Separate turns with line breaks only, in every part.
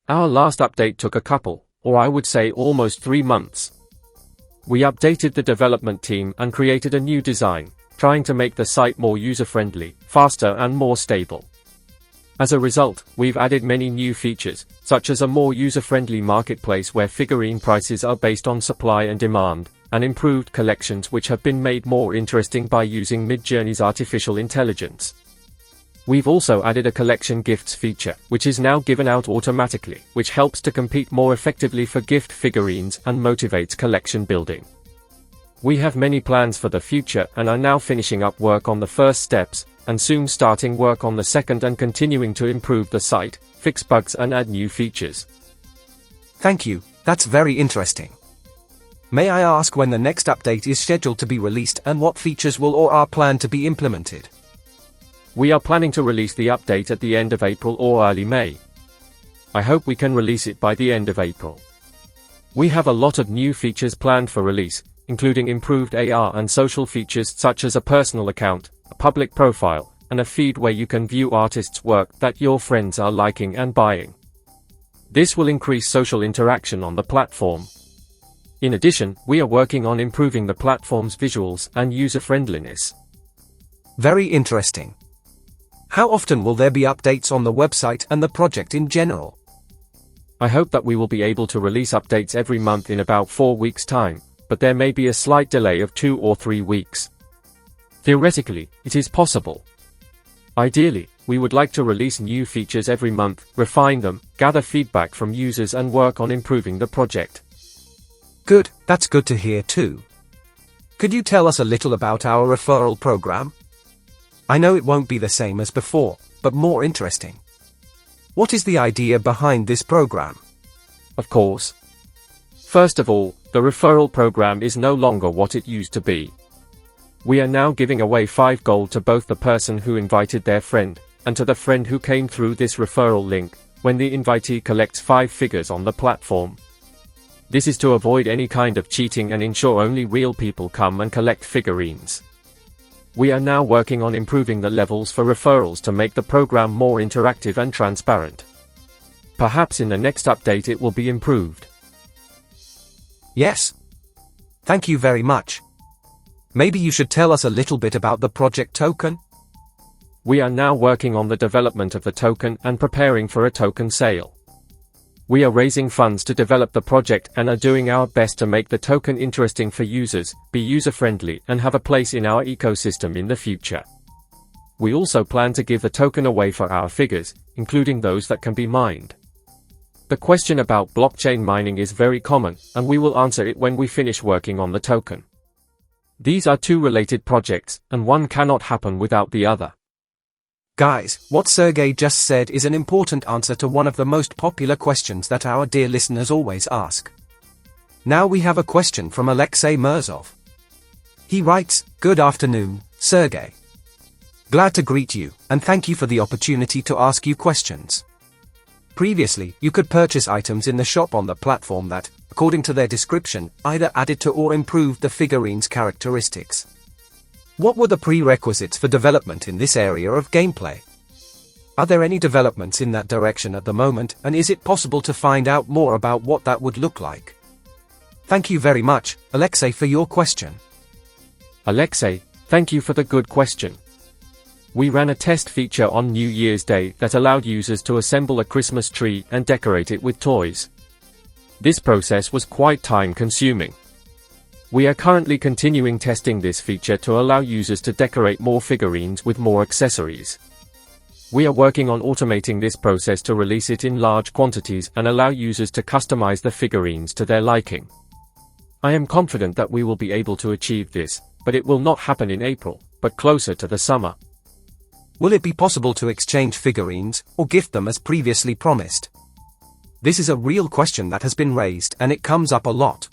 Our last update took a couple, or I would say almost 3 months. We updated the development team and created a new design, trying to make the site more user-friendly, faster and more stable. As a result, we've added many new features, such as a more user-friendly marketplace where figurine prices are based on supply and demand, and improved collections which have been made more interesting by using Midjourney's artificial intelligence. We've also added a collection gifts feature, which is now given out automatically, which helps to compete more effectively for gift figurines and motivates collection building. We have many plans for the future and are now finishing up work on the first steps, and soon starting work on the second and continuing to improve the site, fix bugs and add new features.
Thank you, that's very interesting. May I ask when the next update is scheduled to be released and what features will or are planned to be implemented?
We are planning to release the update at the end of April or early May. I hope we can release it by the end of April. We have a lot of new features planned for release, including improved AR and social features such as a personal account, a public profile, and a feed where you can view artists' work that your friends are liking and buying. This will increase social interaction on the platform. In addition, we are working on improving the platform's visuals and user-friendliness.
Very interesting. How often will there be updates on the website and the project in general?
I hope that we will be able to release updates every month in about 4 weeks' time, but there may be a slight delay of 2 or 3 weeks. Theoretically, it is possible. Ideally, we would like to release new features every month, refine them, gather feedback from users and work on improving the project.
Good, that's good to hear too. Could you tell us a little about our referral program? I know it won't be the same as before, but more interesting. What is the idea behind this program?
Of course. First of all, the referral program is no longer what it used to be. We are now giving away 5 gold to both the person who invited their friend, and to the friend who came through this referral link, when the invitee collects 5 figures on the platform. This is to avoid any kind of cheating and ensure only real people come and collect figurines. We are now working on improving the levels for referrals to make the program more interactive and transparent. Perhaps in the next update it will be improved.
Yes. Thank you very much. Maybe you should tell us a little bit about the project token?
We are now working on the development of the token and preparing for a token sale. We are raising funds to develop the project and are doing our best to make the token interesting for users, be user-friendly and have a place in our ecosystem in the future. We also plan to give the token away for our figures, including those that can be mined. The question about blockchain mining is very common, and we will answer it when we finish working on the token. These are 2 related projects, and one cannot happen without the other.
Guys, what Sergey just said is an important answer to one of the most popular questions that our dear listeners always ask. Now we have a question from Alexei Murzov. He writes, "Good afternoon, Sergey. Glad to greet you, and thank you for the opportunity to ask you questions. Previously, you could purchase items in the shop on the platform that, according to their description, either added to or improved the figurine's characteristics. What were the prerequisites for development in this area of gameplay? Are there any developments in that direction at the moment, and is it possible to find out more about what that would look like?" Thank you very much, Alexei, for your question.
Alexei, thank you for the good question. We ran a test feature on New Year's Day that allowed users to assemble a Christmas tree and decorate it with toys. This process was quite time-consuming. We are currently continuing testing this feature to allow users to decorate more figurines with more accessories. We are working on automating this process to release it in large quantities and allow users to customize the figurines to their liking. I am confident that we will be able to achieve this, but it will not happen in April, but closer to the summer.
Will it be possible to exchange figurines, or gift them as previously promised? This is a real question that has been raised, and it comes up a lot.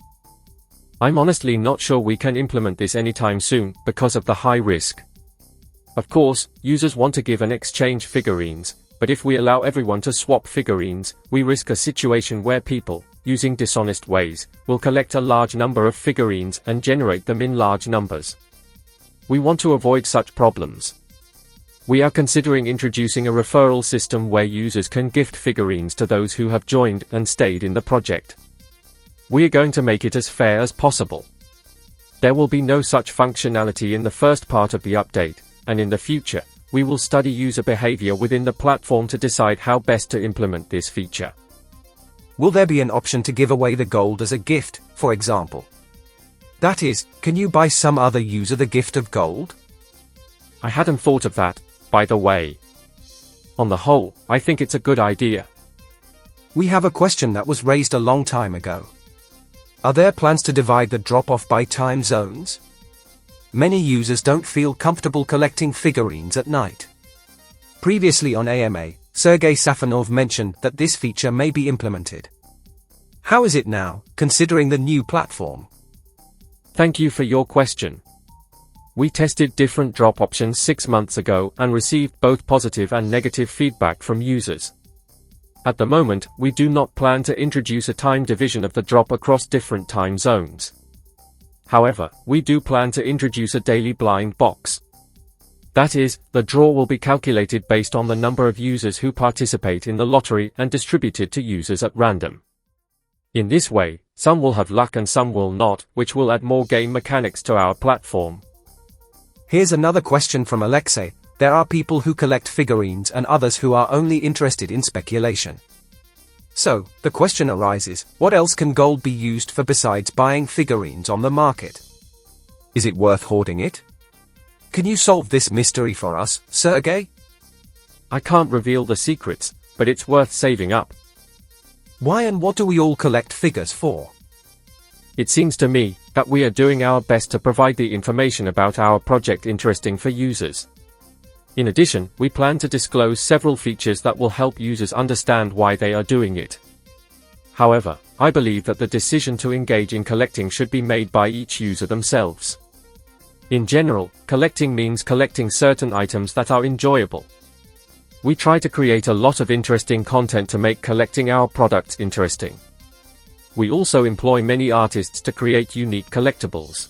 I'm honestly not sure we can implement this anytime soon, because of the high risk. Of course, users want to give and exchange figurines, but if we allow everyone to swap figurines, we risk a situation where people, using dishonest ways, will collect a large number of figurines and generate them in large numbers. We want to avoid such problems. We are considering introducing a referral system where users can gift figurines to those who have joined and stayed in the project. We are going to make it as fair as possible. There will be no such functionality in the first part of the update, and in the future, we will study user behavior within the platform to decide how best to implement this feature.
Will there be an option to give away the gold as a gift, for example? That is, can you buy some other user the gift of gold?
I hadn't thought of that, by the way. On the whole, I think it's a good idea.
We have a question that was raised a long time ago. Are there plans to divide the drop-off by time zones? Many users don't feel comfortable collecting figurines at night. Previously on AMA, Sergey Safonov mentioned that this feature may be implemented. How is it now, considering the new platform?
Thank you for your question. We tested different drop options 6 months ago and received both positive and negative feedback from users. At the moment, we do not plan to introduce a time division of the drop across different time zones. However, we do plan to introduce a daily blind box. That is, the draw will be calculated based on the number of users who participate in the lottery and distributed to users at random. In this way, some will have luck and some will not, which will add more game mechanics to our platform.
Here's another question from Alexei. There are people who collect figurines and others who are only interested in speculation. So, the question arises, what else can gold be used for besides buying figurines on the market? Is it worth hoarding it? Can you solve this mystery for us, Sergey?
I can't reveal the secrets, but it's worth saving up.
Why and what do we all collect figures for?
It seems to me that we are doing our best to provide the information about our project interesting for users. In addition, we plan to disclose several features that will help users understand why they are doing it. However, I believe that the decision to engage in collecting should be made by each user themselves. In general, collecting means collecting certain items that are enjoyable. We try to create a lot of interesting content to make collecting our products interesting. We also employ many artists to create unique collectibles.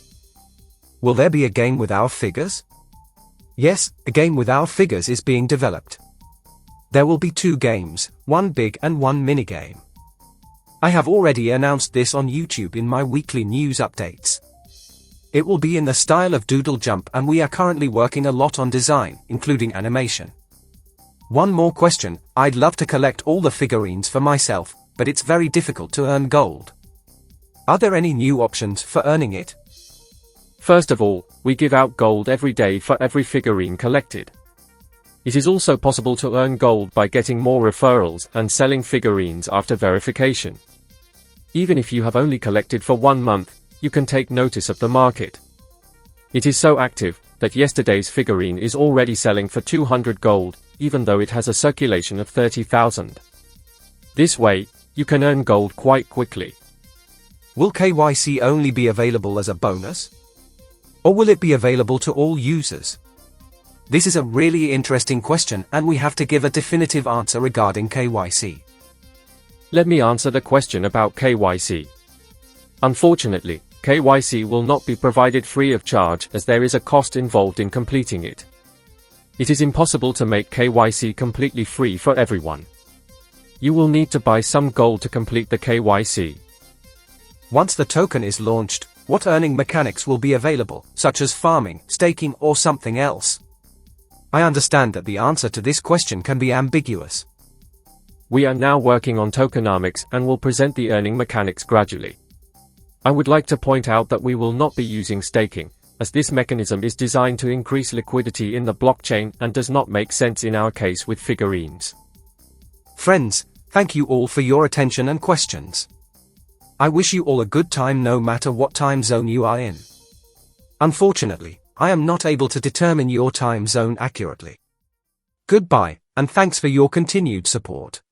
Will there be a game with our figures? Yes, a game with our figures is being developed. There will be 2 games, one big and one minigame. I have already announced this on YouTube in my weekly news updates. It will be in the style of Doodle Jump and we are currently working a lot on design, including animation. One more question, I'd love to collect all the figurines for myself, but it's very difficult to earn gold. Are there any new options for earning it?
First of all, we give out gold every day for every figurine collected. It is also possible to earn gold by getting more referrals and selling figurines after verification. Even if you have only collected for 1 month, you can take notice of the market. It is so active that yesterday's figurine is already selling for 200 gold, even though it has a circulation of 30,000. This way, you can earn gold quite quickly.
Will KYC only be available as a bonus? Or will it be available to all users? This is a really interesting question and we have to give a definitive answer regarding KYC.
Let me answer the question about KYC. Unfortunately, KYC will not be provided free of charge as there is a cost involved in completing it. It is impossible to make KYC completely free for everyone. You will need to buy some gold to complete the KYC.
Once the token is launched, what earning mechanics will be available, such as farming, staking or something else? I understand that the answer to this question can be ambiguous.
We are now working on tokenomics and will present the earning mechanics gradually. I would like to point out that we will not be using staking, as this mechanism is designed to increase liquidity in the blockchain and does not make sense in our case with figurines.
Friends, thank you all for your attention and questions. I wish you all a good time no matter what time zone you are in. Unfortunately, I am not able to determine your time zone accurately. Goodbye, and thanks for your continued support.